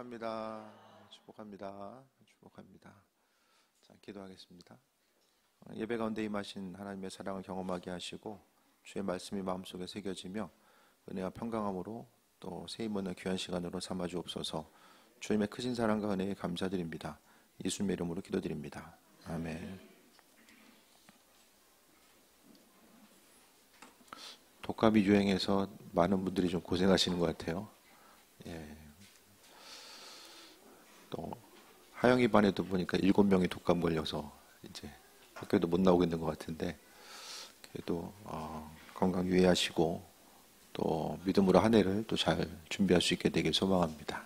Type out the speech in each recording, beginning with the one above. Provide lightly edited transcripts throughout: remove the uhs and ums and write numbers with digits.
축복합니다. 축복합니다. 축복합니다. 자, 기도하겠습니다. 예배 가운데 임하신 하나님의 사랑을 경험하게 하시고 주의 말씀이 마음속에 새겨지며 은혜와 평강함으로 또 새 힘없는 귀한 시간으로 삼아 주옵소서. 주님의 크신 사랑과 은혜에 감사드립니다. 예수님의 이름으로 기도드립니다. 아멘. 독감이 유행해서 많은 분들이 좀 고생하시는 것 같아요. 또 하영이 반에도 보니까 7명이 독감 걸려서 이제 학교도 못 나오고 있는 것 같은데, 그래도 건강 유의하시고 또 믿음으로 한 해를 또 잘 준비할 수 있게 되길 소망합니다.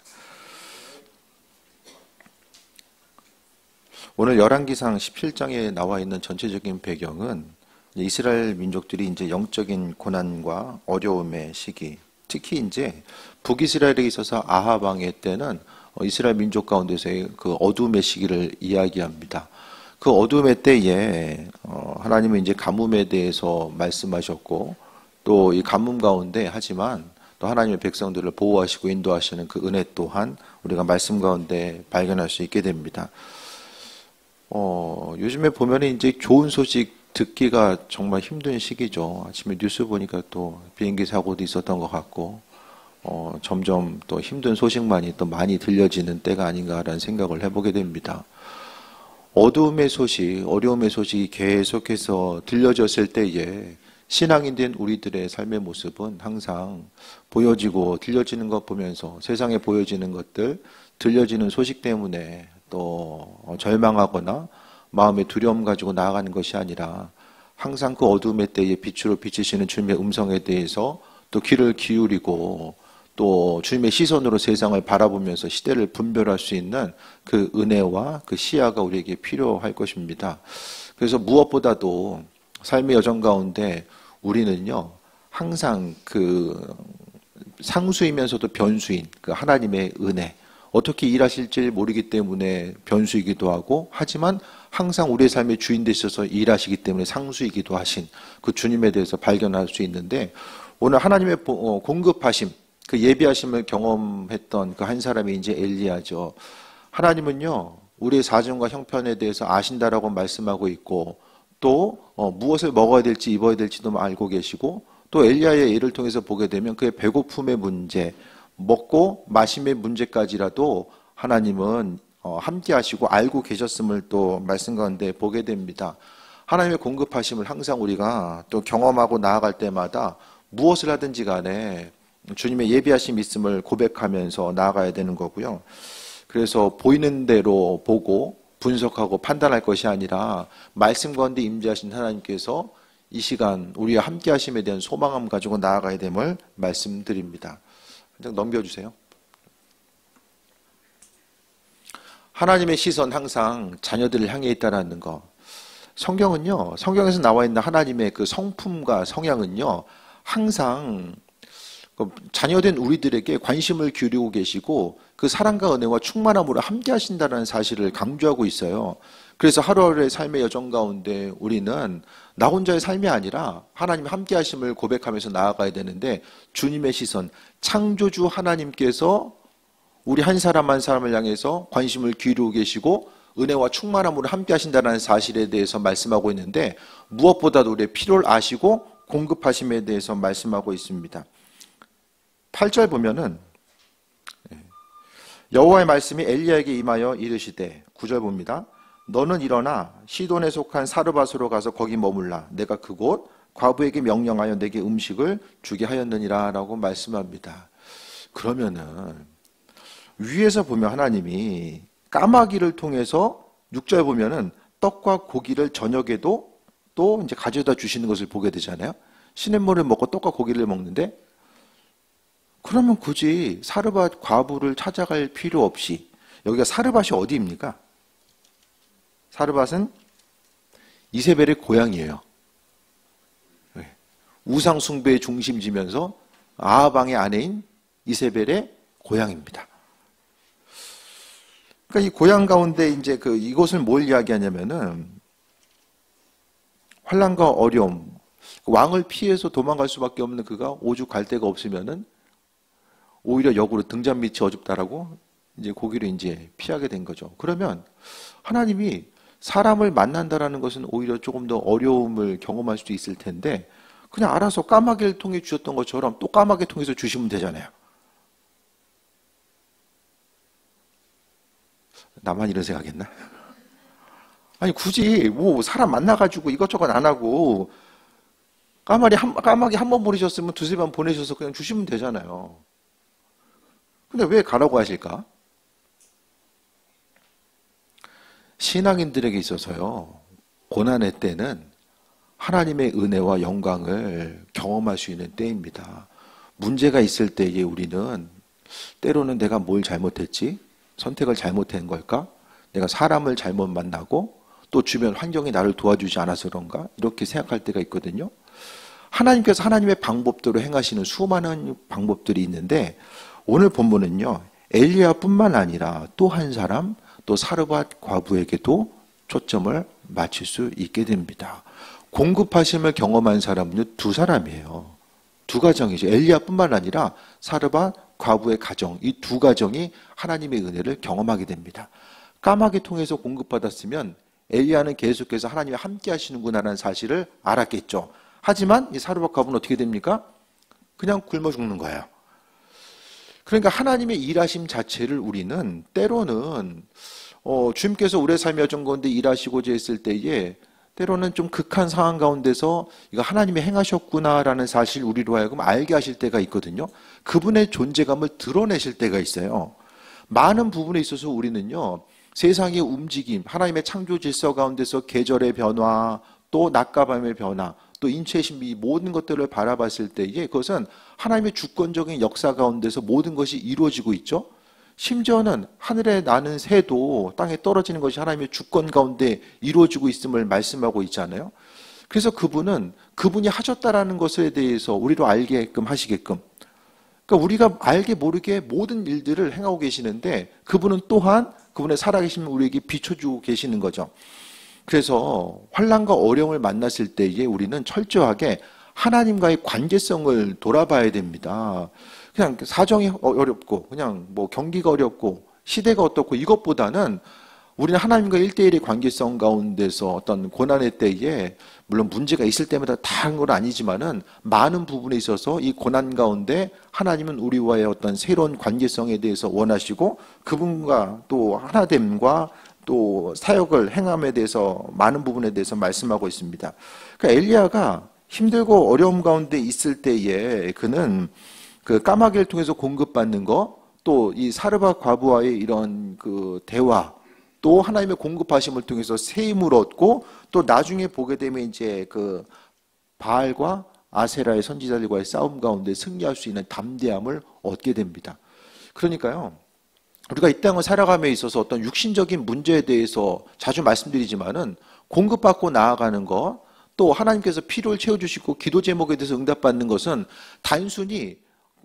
오늘 열왕기상 17장에 나와 있는 전체적인 배경은 이스라엘 민족들이 이제 영적인 고난과 어려움의 시기, 특히 이제 북이스라엘에 있어서 아합 왕의 때는 이스라엘 민족 가운데서의 그 어둠의 시기를 이야기합니다. 그 어둠의 때에 하나님은 이제 가뭄에 대해서 말씀하셨고, 또 이 가뭄 가운데 하지만 또 하나님의 백성들을 보호하시고 인도하시는 그 은혜 또한 우리가 말씀 가운데 발견할 수 있게 됩니다. 요즘에 보면 이제 좋은 소식 듣기가 정말 힘든 시기죠. 아침에 뉴스 보니까 또 비행기 사고도 있었던 것 같고, 점점 또 힘든 소식만이 또 많이 들려지는 때가 아닌가라는 생각을 해보게 됩니다. 어두움의 소식, 어려움의 소식이 계속해서 들려졌을 때에 신앙인 된 우리들의 삶의 모습은 항상 보여지고 들려지는 것 보면서 세상에 보여지는 것들, 들려지는 소식 때문에 또 절망하거나 마음의 두려움 가지고 나아가는 것이 아니라 항상 그 어두움의 때에 빛으로 비치시는 주님의 음성에 대해서 또 귀를 기울이고 또 주님의 시선으로 세상을 바라보면서 시대를 분별할 수 있는 그 은혜와 그 시야가 우리에게 필요할 것입니다. 그래서 무엇보다도 삶의 여정 가운데 우리는요, 항상 그 상수이면서도 변수인 그 하나님의 은혜, 어떻게 일하실지 모르기 때문에 변수이기도 하고, 하지만 항상 우리의 삶의 주인 되셔서 일하시기 때문에 상수이기도 하신 그 주님에 대해서 발견할 수 있는데, 오늘 하나님의 공급하심, 그 예비하심을 경험했던 그 한 사람이 이제 엘리야죠. 하나님은요, 우리의 사정과 형편에 대해서 아신다라고 말씀하고 있고, 또 무엇을 먹어야 될지 입어야 될지도 알고 계시고, 또 엘리야의 예를 통해서 보게 되면 그의 배고픔의 문제, 먹고 마심의 문제까지라도 하나님은 함께 하시고 알고 계셨음을 또 말씀 가운데 보게 됩니다. 하나님의 공급하심을 항상 우리가 또 경험하고 나아갈 때마다 무엇을 하든지 간에 주님의 예비하심 있음을 고백하면서 나아가야 되는 거고요. 그래서 보이는 대로 보고 분석하고 판단할 것이 아니라 말씀 가운데 임재하신 하나님께서 이 시간 우리와 함께 하심에 대한 소망함 가지고 나아가야 됨을 말씀드립니다. 그냥 넘겨주세요. 하나님의 시선 항상 자녀들을 향해 있다라는 거. 성경은요, 성경에서 나와 있는 하나님의 그 성품과 성향은요, 항상 자녀된 우리들에게 관심을 기울이고 계시고 그 사랑과 은혜와 충만함으로 함께 하신다는 사실을 강조하고 있어요. 그래서 하루하루의 삶의 여정 가운데 우리는 나 혼자의 삶이 아니라 하나님 함께 하심을 고백하면서 나아가야 되는데, 주님의 시선, 창조주 하나님께서 우리 한 사람 한 사람을 향해서 관심을 기울이고 계시고 은혜와 충만함으로 함께 하신다는 사실에 대해서 말씀하고 있는데, 무엇보다도 우리의 필요를 아시고 공급하심에 대해서 말씀하고 있습니다. 8절 보면은 여호와의 말씀이 엘리야에게 임하여 이르시되, 9절 봅니다. 너는 일어나 시돈에 속한 사르밧으로 가서 거기 머물라. 내가 그곳 과부에게 명령하여 내게 음식을 주게 하였느니라 라고 말씀합니다. 그러면은 위에서 보면 하나님이 까마귀를 통해서 6절 보면은 떡과 고기를 저녁에도 또 이제 가져다 주시는 것을 보게 되잖아요. 시냇물을 먹고 떡과 고기를 먹는데, 그러면 굳이 사르밧 과부를 찾아갈 필요 없이, 여기가 사르밧이 어디입니까? 사르밧은 이세벨의 고향이에요. 우상 숭배의 중심지면서 아합 왕의 아내인 이세벨의 고향입니다. 그러니까 이 고향 가운데 이제 이곳을 뭘 이야기하냐면은 환난과 어려움, 왕을 피해서 도망갈 수밖에 없는 그가 오죽 갈 데가 없으면은 오히려 역으로 등잔 밑이 어둡다라고 이제 고기를 이제 피하게 된 거죠. 그러면 하나님이 사람을 만난다라는 것은 오히려 조금 더 어려움을 경험할 수도 있을 텐데 그냥 알아서 까마귀를 통해 주셨던 것처럼 또 까마귀 통해서 주시면 되잖아요. 나만 이런 생각했나? 아니 굳이 뭐 사람 만나가지고 이것저것 안 하고 까마귀 한 번 보내셨으면 두세 번 보내셔서 그냥 주시면 되잖아요. 근데 왜 가라고 하실까? 신앙인들에게 있어서요, 고난의 때는 하나님의 은혜와 영광을 경험할 수 있는 때입니다. 문제가 있을 때에 우리는 때로는 내가 뭘 잘못했지? 선택을 잘못한 걸까? 내가 사람을 잘못 만나고 또 주변 환경이 나를 도와주지 않아서 그런가? 이렇게 생각할 때가 있거든요. 하나님께서 하나님의 방법대로 행하시는 수많은 방법들이 있는데 오늘 본문은요, 엘리야뿐만 아니라 또 한 사람, 또 사르밧 과부에게도 초점을 맞출 수 있게 됩니다. 공급하심을 경험한 사람은 두 사람이에요. 두 가정이죠. 엘리야뿐만 아니라 사르밧 과부의 가정, 이 두 가정이 하나님의 은혜를 경험하게 됩니다. 까마귀 통해서 공급받았으면 엘리야는 계속해서 하나님이 함께 하시는구나라는 사실을 알았겠죠. 하지만 이 사르밧 과부는 어떻게 됩니까? 그냥 굶어 죽는 거예요. 그러니까 하나님의 일하심 자체를 우리는 때로는 주님께서 우리의 삶의 여정 가운데 일하시고자 했을 때에 때로는 좀 극한 상황 가운데서 이거 하나님이 행하셨구나라는 사실 우리로 하여금 알게 하실 때가 있거든요. 그분의 존재감을 드러내실 때가 있어요. 많은 부분에 있어서 우리는요, 세상의 움직임, 하나님의 창조 질서 가운데서 계절의 변화, 또 낮과 밤의 변화, 또 인체의 신비, 모든 것들을 바라봤을 때에 그것은 하나님의 주권적인 역사 가운데서 모든 것이 이루어지고 있죠. 심지어는 하늘에 나는 새도 땅에 떨어지는 것이 하나님의 주권 가운데 이루어지고 있음을 말씀하고 있잖아요. 그래서 그분이 하셨다라는 것에 대해서 우리로 알게끔 하시게끔, 그러니까 우리가 알게 모르게 모든 일들을 행하고 계시는데 그분은 또한 그분의 살아계심을 우리에게 비춰주고 계시는 거죠. 그래서 환난과 어려움을 만났을 때에 우리는 철저하게 하나님과의 관계성을 돌아봐야 됩니다. 그냥 사정이 어렵고 그냥 뭐 경기가 어렵고 시대가 어떻고 이것보다는 우리는 하나님과 1대1의 관계성 가운데서 어떤 고난의 때에 물론 문제가 있을 때마다 다 한 건 아니지만은 많은 부분에 있어서 이 고난 가운데 하나님은 우리와의 어떤 새로운 관계성에 대해서 원하시고 그분과 또 하나됨과 또 사역을 행함에 대해서 많은 부분에 대해서 말씀하고 있습니다. 그러니까 엘리야가 힘들고 어려움 가운데 있을 때에 그는 그 까마귀를 통해서 공급받는 거, 또 이 사르밧 과부와의 이런 그 대화, 또 하나님의 공급하심을 통해서 새 힘을 얻고 또 나중에 보게 되면 이제 그 바알과 아세라의 선지자들과의 싸움 가운데 승리할 수 있는 담대함을 얻게 됩니다. 그러니까요, 우리가 이 땅을 살아감에 있어서 어떤 육신적인 문제에 대해서 자주 말씀드리지만은 공급받고 나아가는 것, 또 하나님께서 필요를 채워주시고 기도 제목에 대해서 응답받는 것은 단순히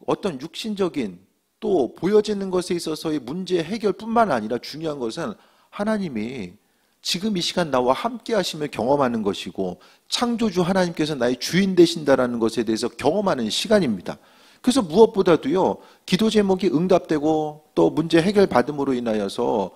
어떤 육신적인 또 보여지는 것에 있어서의 문제 해결뿐만 아니라 중요한 것은 하나님이 지금 이 시간 나와 함께 하심을 경험하는 것이고 창조주 하나님께서 나의 주인 되신다라는 것에 대해서 경험하는 시간입니다. 그래서 무엇보다도요, 기도 제목이 응답되고 또 문제 해결받음으로 인하여서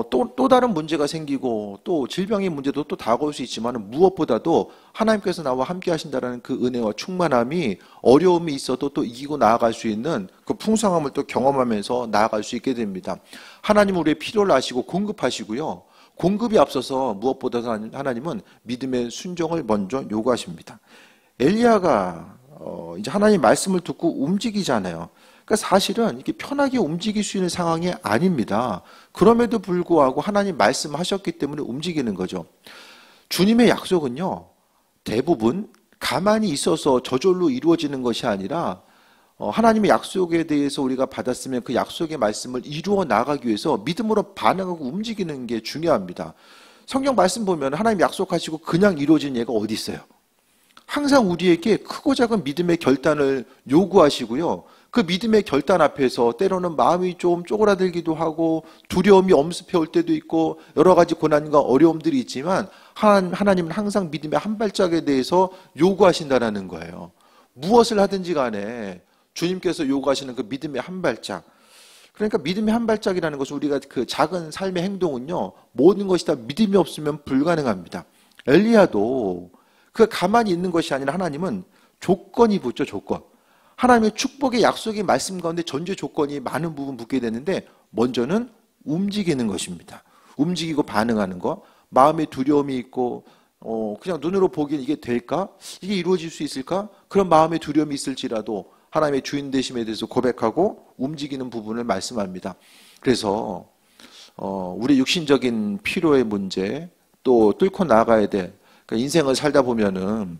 또 다른 문제가 생기고 또 질병의 문제도 또 다가올 수 있지만 무엇보다도 하나님께서 나와 함께 하신다라는 그 은혜와 충만함이 어려움이 있어도 또 이기고 나아갈 수 있는 그 풍성함을 또 경험하면서 나아갈 수 있게 됩니다. 하나님은 우리의 필요를 아시고 공급하시고요. 공급이 앞서서 무엇보다도 하나님은 믿음의 순종을 먼저 요구하십니다. 엘리야가 이제 하나님 말씀을 듣고 움직이잖아요. 그러니까 사실은 이렇게 편하게 움직일 수 있는 상황이 아닙니다. 그럼에도 불구하고 하나님 말씀하셨기 때문에 움직이는 거죠. 주님의 약속은요, 대부분 가만히 있어서 저절로 이루어지는 것이 아니라 하나님의 약속에 대해서 우리가 받았으면 그 약속의 말씀을 이루어 나가기 위해서 믿음으로 반응하고 움직이는 게 중요합니다. 성경 말씀 보면 하나님 약속하시고 그냥 이루어진 예가 어디 있어요? 항상 우리에게 크고 작은 믿음의 결단을 요구하시고요. 그 믿음의 결단 앞에서 때로는 마음이 좀 쪼그라들기도 하고 두려움이 엄습해 올 때도 있고 여러 가지 고난과 어려움들이 있지만 하나님은 항상 믿음의 한 발짝에 대해서 요구하신다는 거예요. 무엇을 하든지 간에 주님께서 요구하시는 그 믿음의 한 발짝, 그러니까 믿음의 한 발짝이라는 것은 우리가 그 작은 삶의 행동은요, 모든 것이 다 믿음이 없으면 불가능합니다. 엘리야도 그 가만히 있는 것이 아니라 하나님은 조건이 붙죠, 조건. 하나님의 축복의 약속의 말씀 가운데 전제 조건이 많은 부분 붙게 되는데 먼저는 움직이는 것입니다. 움직이고 반응하는 것. 마음에 두려움이 있고 그냥 눈으로 보기엔 이게 될까? 이게 이루어질 수 있을까? 그런 마음의 두려움이 있을지라도 하나님의 주인 되심에 대해서 고백하고 움직이는 부분을 말씀합니다. 그래서 우리 육신적인 필요의 문제 또 뚫고 나가야 될 그러니까 인생을 살다 보면은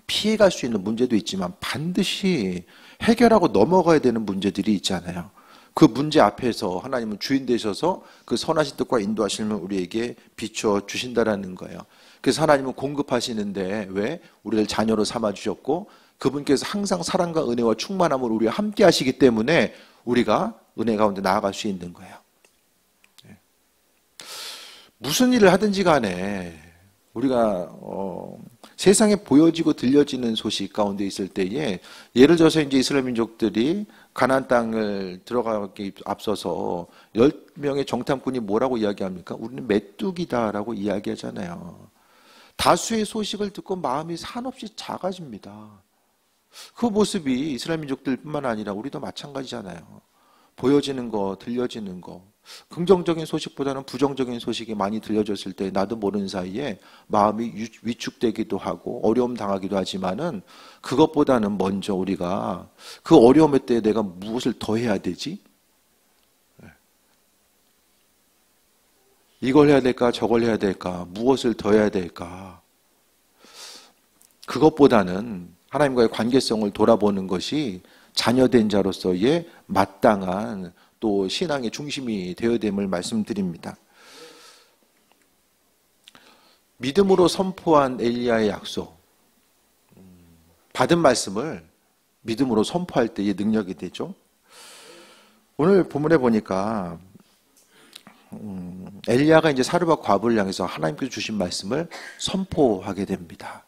피해갈 수 있는 문제도 있지만 반드시 해결하고 넘어가야 되는 문제들이 있잖아요. 그 문제 앞에서 하나님은 주인 되셔서 그 선하신 뜻과 인도하심을 우리에게 비춰 주신다라는 거예요. 그래서 하나님은 공급하시는데 왜? 우리를 자녀로 삼아 주셨고 그분께서 항상 사랑과 은혜와 충만함으로 우리와 함께 하시기 때문에 우리가 은혜 가운데 나아갈 수 있는 거예요. 무슨 일을 하든지 간에 우리가 세상에 보여지고 들려지는 소식 가운데 있을 때에 예를 들어서 이제 이스라엘 민족들이 가나안 땅을 들어가기 앞서서 10명의 정탐꾼이 뭐라고 이야기합니까? 우리는 메뚜기다라고 이야기하잖아요. 다수의 소식을 듣고 마음이 한없이 작아집니다. 그 모습이 이스라엘 민족들뿐만 아니라 우리도 마찬가지잖아요. 보여지는 거, 들려지는 거. 긍정적인 소식보다는 부정적인 소식이 많이 들려졌을 때 나도 모르는 사이에 마음이 위축되기도 하고 어려움 당하기도 하지만은 그것보다는 먼저 우리가 그 어려움의 때에 내가 무엇을 더 해야 되지? 이걸 해야 될까? 저걸 해야 될까? 무엇을 더 해야 될까? 그것보다는 하나님과의 관계성을 돌아보는 것이 자녀된 자로서의 마땅한 또 신앙의 중심이 되어야 됨을 말씀드립니다. 믿음으로 선포한 엘리야의 약속, 받은 말씀을 믿음으로 선포할 때의 능력이 되죠. 오늘 본문에 보니까 엘리야가 이제 사르밧 과부를 향해서 하나님께서 주신 말씀을 선포하게 됩니다.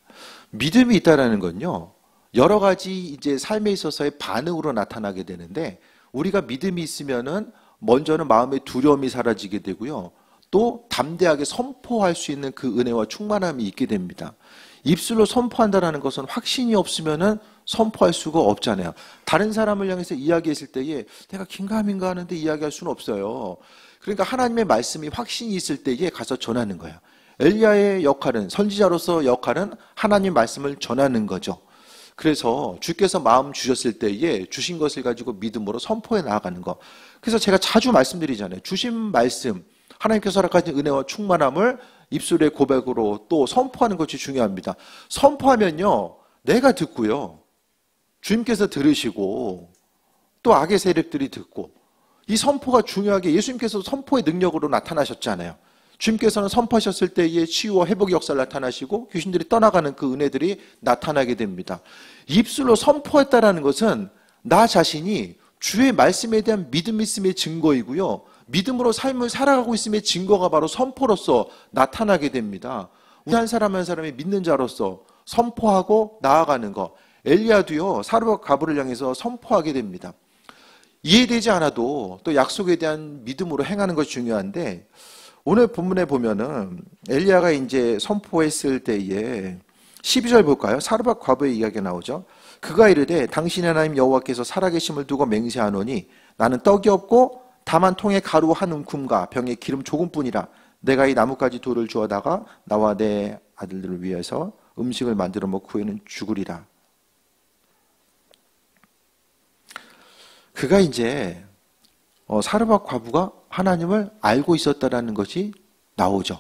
믿음이 있다라는 건요, 여러 가지 이제 삶에 있어서의 반응으로 나타나게 되는데 우리가 믿음이 있으면은 먼저는 마음의 두려움이 사라지게 되고요. 또 담대하게 선포할 수 있는 그 은혜와 충만함이 있게 됩니다. 입술로 선포한다는 것은 확신이 없으면은 선포할 수가 없잖아요. 다른 사람을 향해서 이야기했을 때에 내가 긴가민가 하는데 이야기할 수는 없어요. 그러니까 하나님의 말씀이 확신이 있을 때에 가서 전하는 거예요. 엘리야의 역할은, 선지자로서 역할은 하나님 말씀을 전하는 거죠. 그래서 주께서 마음 주셨을 때에 주신 것을 가지고 믿음으로 선포해 나아가는 것. 그래서 제가 자주 말씀드리잖아요. 주신 말씀, 하나님께서 허락하신 은혜와 충만함을 입술의 고백으로 또 선포하는 것이 중요합니다. 선포하면요, 내가 듣고요, 주님께서 들으시고 또 악의 세력들이 듣고, 이 선포가 중요하게 예수님께서 선포의 능력으로 나타나셨잖아요. 주님께서는 선포하셨을 때에 치유와 회복의 역사를 나타나시고 귀신들이 떠나가는 그 은혜들이 나타나게 됩니다. 입술로 선포했다라는 것은 나 자신이 주의 말씀에 대한 믿음이 있음의 증거이고요. 믿음으로 삶을 살아가고 있음의 증거가 바로 선포로서 나타나게 됩니다. 우리 한 사람 한 사람이 믿는 자로서 선포하고 나아가는 것. 엘리야도요, 사르밧 과부를 향해서 선포하게 됩니다. 이해되지 않아도 또 약속에 대한 믿음으로 행하는 것이 중요한데 오늘 본문에 보면은 엘리야가 이제 선포했을 때에 12절 볼까요? 사르밧 과부의 이야기가 나오죠. 그가 이르되 당신의 하나님 여호와께서 살아계심을 두고 맹세하노니 나는 떡이 없고 다만 통에 가루 한 움큼과 병에 기름 조금뿐이라. 내가 이 나뭇가지 돌을 주어다가 나와 내 아들들을 위해서 음식을 만들어 먹고 후에는 죽으리라. 그가 이제 사르밧 과부가 하나님을 알고 있었다라는 것이 나오죠.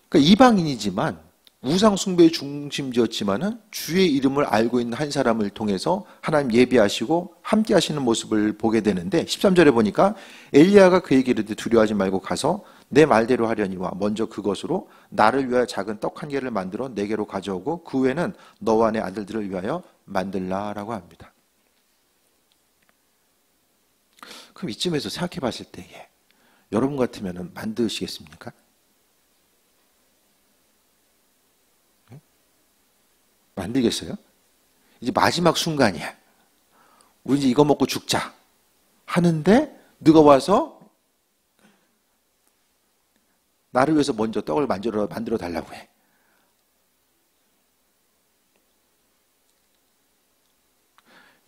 그러니까 이방인이지만 우상 숭배의 중심지였지만은 주의 이름을 알고 있는 한 사람을 통해서 하나님 예비하시고 함께 하시는 모습을 보게 되는데 13절에 보니까 엘리야가 그에게 이르되 두려워하지 말고 가서 내 말대로 하려니와 먼저 그것으로 나를 위하여 작은 떡 한 개를 만들어 내게로 가져오고 그 후에는 너와 내 아들들을 위하여 만들라라고 합니다. 그럼 이쯤에서 생각해 봤을 때에 여러분 같으면 만드시겠습니까? 만들겠어요? 이제 마지막 순간이야. 우리 이제 이거 먹고 죽자 하는데 누가 와서 나를 위해서 먼저 떡을 만들어 달라고 해.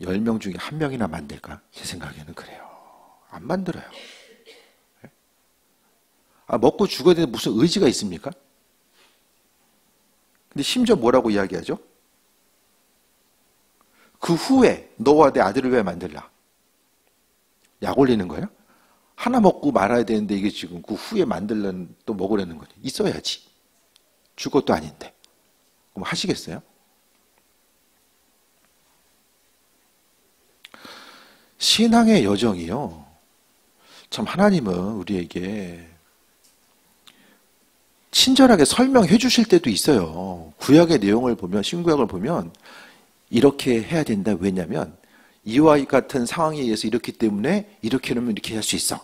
열 명 중에 한 명이나 만들까? 제 생각에는 그래요. 안 만들어요. 먹고 죽어야 되는 무슨 의지가 있습니까? 근데 심지어 뭐라고 이야기하죠? 그 후에 너와 내 아들을 왜 만들라? 약 올리는 거예요? 하나 먹고 말아야 되는데 이게 지금 그 후에 만들려는 또 먹으려는 거지. 있어야지. 줄 것도 아닌데. 그럼 하시겠어요? 신앙의 여정이요. 참 하나님은 우리에게 친절하게 설명해 주실 때도 있어요. 구약의 내용을 보면, 신구약을 보면 이렇게 해야 된다. 왜냐하면 이와 같은 상황에 의해서 이렇기 때문에 이렇게 하면 이렇게 할 수 있어.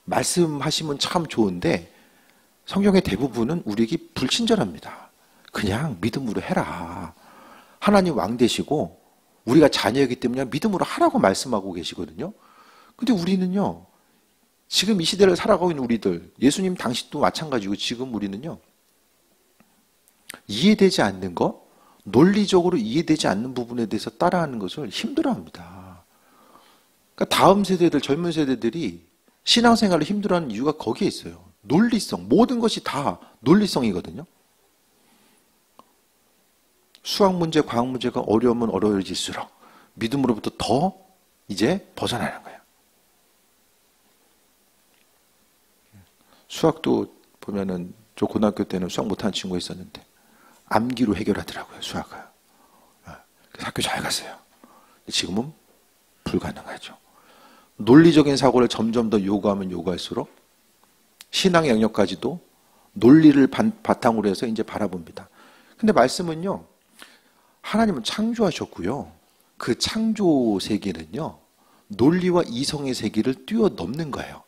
말씀하시면 참 좋은데 성경의 대부분은 우리에게 불친절합니다. 그냥 믿음으로 해라. 하나님 왕 되시고 우리가 자녀이기 때문에 믿음으로 하라고 말씀하고 계시거든요. 근데 우리는요, 지금 이 시대를 살아가고 있는 우리들, 예수님 당시도 마찬가지고 지금 우리는요, 이해되지 않는 거, 논리적으로 이해되지 않는 부분에 대해서 따라하는 것을 힘들어합니다. 그러니까 다음 세대들, 젊은 세대들이 신앙생활을 힘들어하는 이유가 거기에 있어요. 논리성, 모든 것이 다 논리성이거든요. 수학 문제, 과학 문제가 어려우면 어려워질수록 믿음으로부터 더 이제 벗어나는 거예요. 수학도 보면은 저 고등학교 때는 수학 못하는 친구가 있었는데 암기로 해결하더라고요, 수학을. 그래서 학교 잘 갔어요. 지금은 불가능하죠. 논리적인 사고를 점점 더 요구하면 요구할수록 신앙의 영역까지도 논리를 바탕으로 해서 이제 바라봅니다. 근데 말씀은요, 하나님은 창조하셨고요. 그 창조 세계는요, 논리와 이성의 세계를 뛰어넘는 거예요.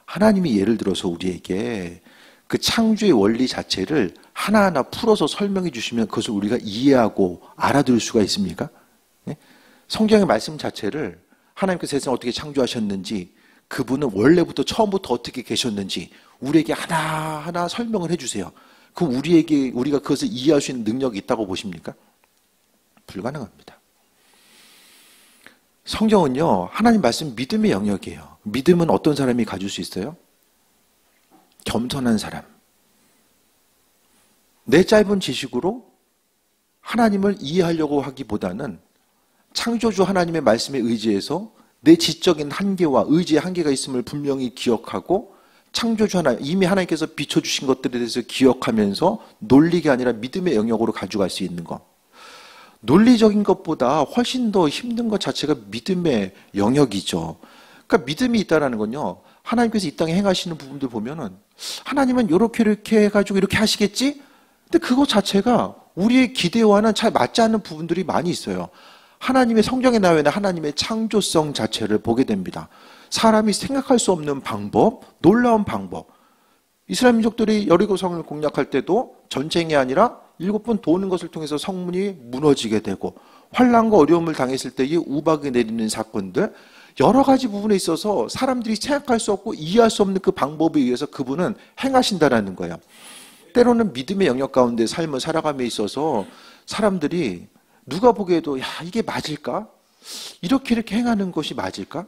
하나님이 예를 들어서 우리에게 그 창조의 원리 자체를 하나하나 풀어서 설명해 주시면 그것을 우리가 이해하고 알아들을 수가 있습니까? 네? 성경의 말씀 자체를 하나님께서 세상을 어떻게 창조하셨는지, 그분은 원래부터 처음부터 어떻게 계셨는지 우리에게 하나하나 설명을 해주세요. 그럼 우리가 그것을 이해할 수 있는 능력이 있다고 보십니까? 불가능합니다. 성경은요, 하나님 말씀 믿음의 영역이에요. 믿음은 어떤 사람이 가질 수 있어요? 겸손한 사람. 내 짧은 지식으로 하나님을 이해하려고 하기보다는 창조주 하나님의 말씀에 의지해서 내 지적인 한계와 의지의 한계가 있음을 분명히 기억하고, 창조주 하나님, 이미 하나님께서 비춰주신 것들에 대해서 기억하면서 논리가 아니라 믿음의 영역으로 가져갈 수 있는 것. 논리적인 것보다 훨씬 더 힘든 것 자체가 믿음의 영역이죠. 그러니까 믿음이 있다라는 건요, 하나님께서 이 땅에 행하시는 부분들 보면은 하나님은 이렇게 해가지고 이렇게 하시겠지? 근데 그것 자체가 우리의 기대와는 잘 맞지 않는 부분들이 많이 있어요. 하나님의 성경에 나와 있는 하나님의 창조성 자체를 보게 됩니다. 사람이 생각할 수 없는 방법, 놀라운 방법. 이스라엘 민족들이 여리고성을 공략할 때도 전쟁이 아니라 7번 도는 것을 통해서 성문이 무너지게 되고, 환난과 어려움을 당했을 때의 우박이 내리는 사건들, 여러 가지 부분에 있어서 사람들이 생각할 수 없고 이해할 수 없는 그 방법에 의해서 그분은 행하신다라는 거예요. 때로는 믿음의 영역 가운데 삶을 살아감에 있어서 사람들이 누가 보기에도 야, 이게 맞을까? 이렇게 행하는 것이 맞을까?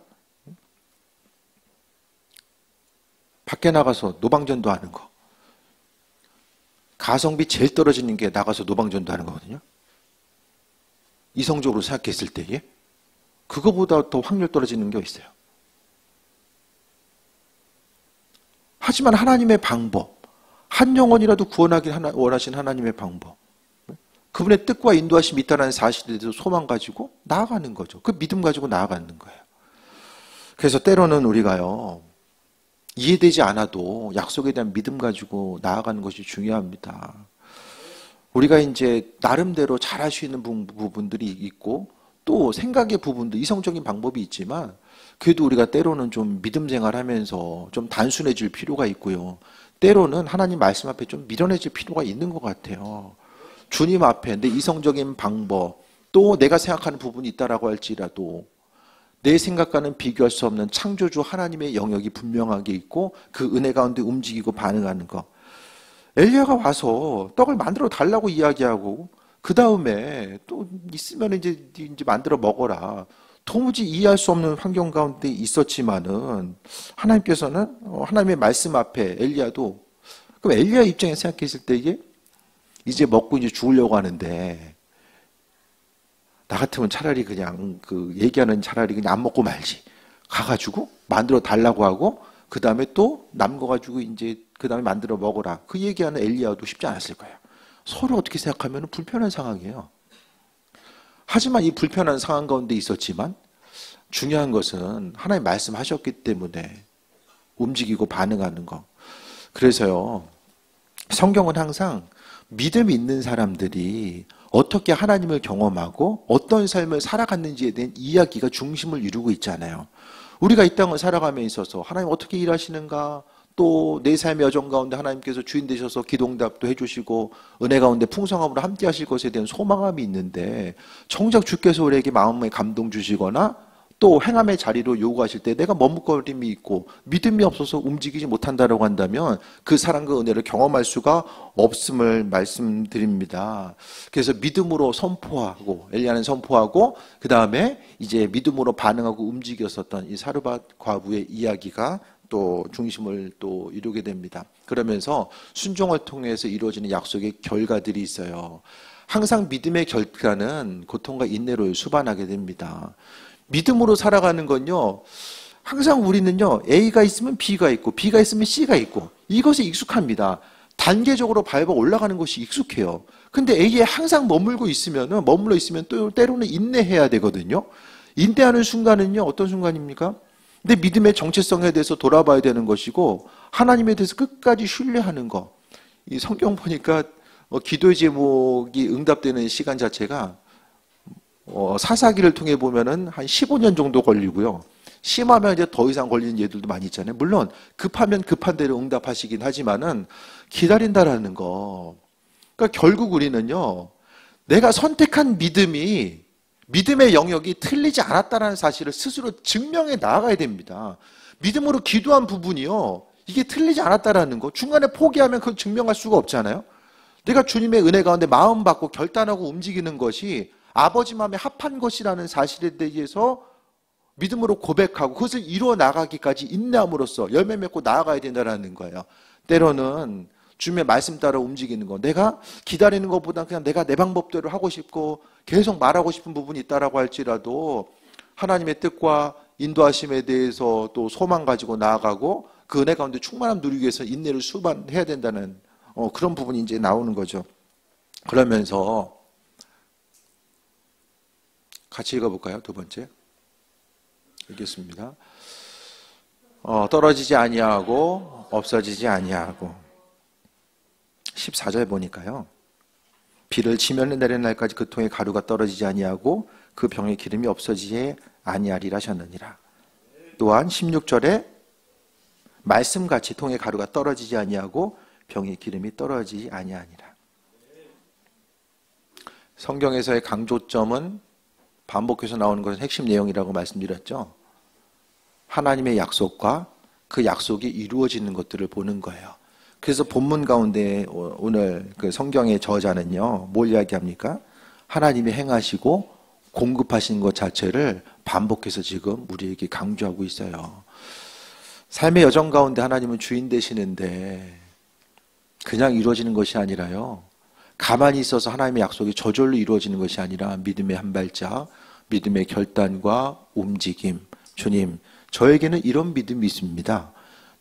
밖에 나가서 노방전도 하는 거. 가성비 제일 떨어지는 게 나가서 노방전도 하는 거거든요. 이성적으로 생각했을 때에 그거보다 더 확률 떨어지는 게 있어요. 하지만 하나님의 방법, 한 영혼이라도 구원하길 원하신 하나님의 방법, 그분의 뜻과 인도하심이 있다는 사실에 대해서 소망 가지고 나아가는 거죠. 그 믿음 가지고 나아가는 거예요. 그래서 때로는 우리가요, 이해되지 않아도 약속에 대한 믿음 가지고 나아가는 것이 중요합니다. 우리가 이제 나름대로 잘할 수 있는 부분들이 있고, 또 생각의 부분도 이성적인 방법이 있지만, 그래도 우리가 때로는 좀 믿음 생활하면서 좀 단순해질 필요가 있고요. 때로는 하나님 말씀 앞에 좀 미련해질 필요가 있는 것 같아요. 주님 앞에 내 이성적인 방법, 또 내가 생각하는 부분이 있다라고 할지라도 내 생각과는 비교할 수 없는 창조주 하나님의 영역이 분명하게 있고 그 은혜 가운데 움직이고 반응하는 것. 엘리야가 와서 떡을 만들어 달라고 이야기하고 그 다음에 또 있으면 이제 만들어 먹어라. 도무지 이해할 수 없는 환경 가운데 있었지만은 하나님께서는 하나님의 말씀 앞에 엘리야도, 그럼 엘리야 입장에 생각했을 때 이제 먹고 이제 죽으려고 하는데 나 같으면 차라리 그냥 얘기하는 차라리 그냥 안 먹고 말지. 가가지고 만들어 달라고 하고 그 다음에 또 남은 거 가지고 이제 그 다음에 만들어 먹어라. 그 얘기하는 엘리야도 쉽지 않았을 거예요. 서로 어떻게 생각하면 불편한 상황이에요. 하지만 이 불편한 상황 가운데 있었지만 중요한 것은 하나님 말씀하셨기 때문에 움직이고 반응하는 거. 그래서요, 성경은 항상 믿음이 있는 사람들이 어떻게 하나님을 경험하고 어떤 삶을 살아갔는지에 대한 이야기가 중심을 이루고 있잖아요. 우리가 이 땅을 살아감에 있어서 하나님 어떻게 일하시는가, 또 내 삶의 여정 가운데 하나님께서 주인 되셔서 기도응답도 해주시고 은혜 가운데 풍성함으로 함께 하실 것에 대한 소망함이 있는데, 정작 주께서 우리에게 마음에 감동 주시거나 또 행함의 자리로 요구하실 때 내가 머뭇거림이 있고 믿음이 없어서 움직이지 못한다라고 한다면 그 사랑과 은혜를 경험할 수가 없음을 말씀드립니다. 그래서 믿음으로 선포하고, 엘리야는 선포하고 그 다음에 이제 믿음으로 반응하고 움직였었던 이 사르밧 과부의 이야기가 또 중심을 또 이루게 됩니다. 그러면서 순종을 통해서 이루어지는 약속의 결과들이 있어요. 항상 믿음의 결과는 고통과 인내로 수반하게 됩니다. 믿음으로 살아가는 건요, 항상 우리는요, A가 있으면 B가 있고 B가 있으면 C가 있고 이것에 익숙합니다. 단계적으로 밟아 올라가는 것이 익숙해요. 근데 A에 항상 머물러 있으면 또 때로는 인내해야 되거든요. 인내하는 순간은요, 어떤 순간입니까? 근데 믿음의 정체성에 대해서 돌아봐야 되는 것이고 하나님에 대해서 끝까지 신뢰하는 거. 이 성경 보니까 기도의 제목이 응답되는 시간 자체가 사사기를 통해 보면은 한 15년 정도 걸리고요. 심하면 이제 더 이상 걸리는 예들도 많이 있잖아요. 물론 급하면 급한 대로 응답하시긴 하지만은 기다린다라는 거. 그러니까 결국 우리는요, 내가 선택한 믿음의 영역이 틀리지 않았다는 사실을 스스로 증명해 나아가야 됩니다. 믿음으로 기도한 부분이요, 이게 틀리지 않았다라는 거. 중간에 포기하면 그걸 증명할 수가 없잖아요. 내가 주님의 은혜 가운데 마음 받고 결단하고 움직이는 것이 아버지 마음에 합한 것이라는 사실에 대해서 믿음으로 고백하고 그것을 이루어 나가기까지 인내함으로써 열매 맺고 나아가야 된다는 거예요. 때로는 주님의 말씀 따라 움직이는 거, 내가 기다리는 것보다 그냥 내가 내 방법대로 하고 싶고 계속 말하고 싶은 부분이 있다라고 할지라도 하나님의 뜻과 인도하심에 대해서 또 소망 가지고 나아가고 그 은혜 가운데 충만함 누리기 위해서 인내를 수반해야 된다는 그런 부분이 이제 나오는 거죠. 그러면서 같이 읽어볼까요? 두 번째 읽겠습니다. 떨어지지 아니하고 없어지지 아니하고. 14절 보니까요, 비를 지면에 내리는 날까지 그 통에 가루가 떨어지지 아니하고 그 병의 기름이 없어지지 아니하리라 하셨느니라. 또한 16절에 말씀같이 통에 가루가 떨어지지 아니하고 병의 기름이 떨어지지 아니하니라. 성경에서의 강조점은 반복해서 나오는 것은 핵심 내용이라고 말씀드렸죠. 하나님의 약속과 그 약속이 이루어지는 것들을 보는 거예요. 그래서 본문 가운데 오늘 그 성경의 저자는요, 뭘 이야기합니까? 하나님이 행하시고 공급하신 것 자체를 반복해서 지금 우리에게 강조하고 있어요. 삶의 여정 가운데 하나님은 주인 되시는데 그냥 이루어지는 것이 아니라요, 가만히 있어서 하나님의 약속이 저절로 이루어지는 것이 아니라 믿음의 한 발짝, 믿음의 결단과 움직임. 주님, 저에게는 이런 믿음이 있습니다.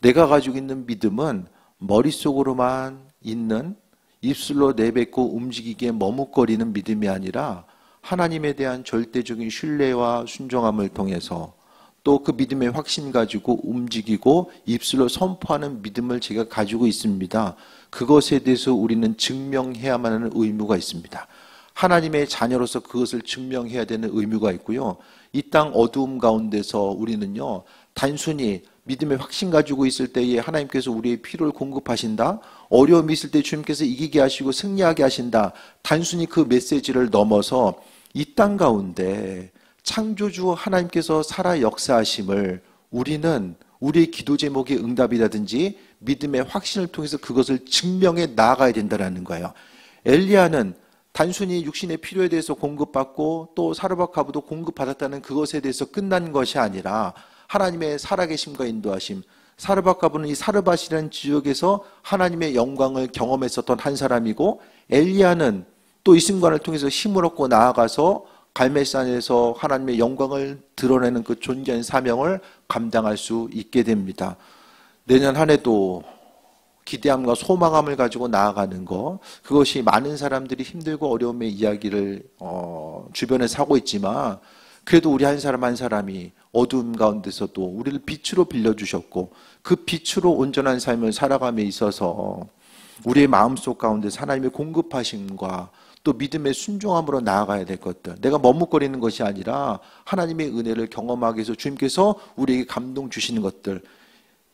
내가 가지고 있는 믿음은 머릿속으로만 있는, 입술로 내뱉고 움직이기에 머뭇거리는 믿음이 아니라 하나님에 대한 절대적인 신뢰와 순종함을 통해서 또 그 믿음의 확신 가지고 움직이고 입술로 선포하는 믿음을 제가 가지고 있습니다. 그것에 대해서 우리는 증명해야만 하는 의무가 있습니다. 하나님의 자녀로서 그것을 증명해야 되는 의무가 있고요. 이 땅 어두움 가운데서 우리는요, 단순히 믿음의 확신 가지고 있을 때에 하나님께서 우리의 필요를 공급하신다, 어려움이 있을 때 주님께서 이기게 하시고 승리하게 하신다, 단순히 그 메시지를 넘어서 이 땅 가운데 창조주 하나님께서 살아 역사하심을 우리는 우리의 기도 제목의 응답이라든지 믿음의 확신을 통해서 그것을 증명해 나아가야 된다는 거예요. 엘리야는 단순히 육신의 필요에 대해서 공급받고 또 사르밧 가부도 공급받았다는 그것에 대해서 끝난 것이 아니라 하나님의 살아계심과 인도하심, 사르밧 가부는 이 사르밧이라는 지역에서 하나님의 영광을 경험했었던 한 사람이고, 엘리야는 또 이 순간을 통해서 힘을 얻고 나아가서 갈멜산에서 하나님의 영광을 드러내는 그 존귀한 사명을 감당할 수 있게 됩니다. 내년 한 해도 기대함과 소망함을 가지고 나아가는 것, 그것이 많은 사람들이 힘들고 어려움의 이야기를 주변에서 하고 있지만, 그래도 우리 한 사람 한 사람이 어두움 가운데서도 우리를 빛으로 빌려주셨고, 그 빛으로 온전한 삶을 살아감에 있어서 우리의 마음속 가운데 하나님의 공급하심과 또 믿음의 순종함으로 나아가야 될 것들, 내가 머뭇거리는 것이 아니라 하나님의 은혜를 경험하기 위해서 주님께서 우리에게 감동 주시는 것들,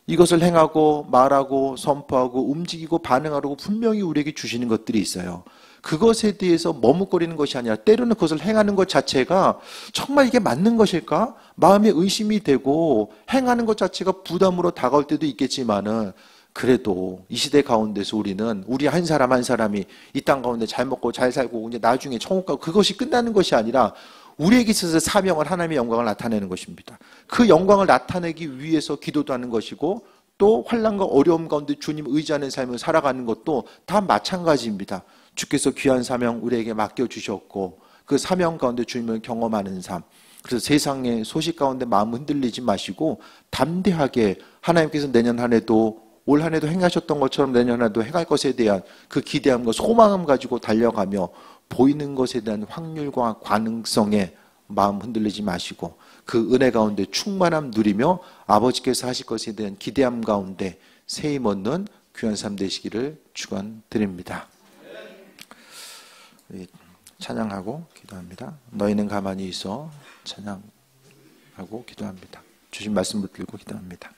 이것을 행하고 말하고 선포하고 움직이고 반응하라고 분명히 우리에게 주시는 것들이 있어요. 그것에 대해서 머뭇거리는 것이 아니라 때로는 그것을 행하는 것 자체가 정말 이게 맞는 것일까? 마음에 의심이 되고 행하는 것 자체가 부담으로 다가올 때도 있겠지만은, 그래도 이 시대 가운데서 우리는 우리 한 사람 한 사람이 이 땅 가운데 잘 먹고 잘 살고 이제 나중에 천국 가고 그것이 끝나는 것이 아니라 우리에게 있어서 사명을, 하나님의 영광을 나타내는 것입니다. 그 영광을 나타내기 위해서 기도도 하는 것이고, 또 환난과 어려움 가운데 주님 의지하는 삶을 살아가는 것도 다 마찬가지입니다. 주께서 귀한 사명 우리에게 맡겨주셨고, 그 사명 가운데 주님을 경험하는 삶, 그래서 세상의 소식 가운데 마음 흔들리지 마시고 담대하게 하나님께서 내년 한 해도 올 한 해도 행하셨던 것처럼 내년 한 해도 행할 것에 대한 그 기대함과 소망을 가지고 달려가며 보이는 것에 대한 확률과 가능성에 마음 흔들리지 마시고 그 은혜 가운데 충만함 누리며 아버지께서 하실 것에 대한 기대함 가운데 새 힘 얻는 귀한 삶 되시기를 축원드립니다. 찬양하고 기도합니다. 너희는 가만히 있어 찬양하고 기도합니다. 주신 말씀 붙들고 기도합니다.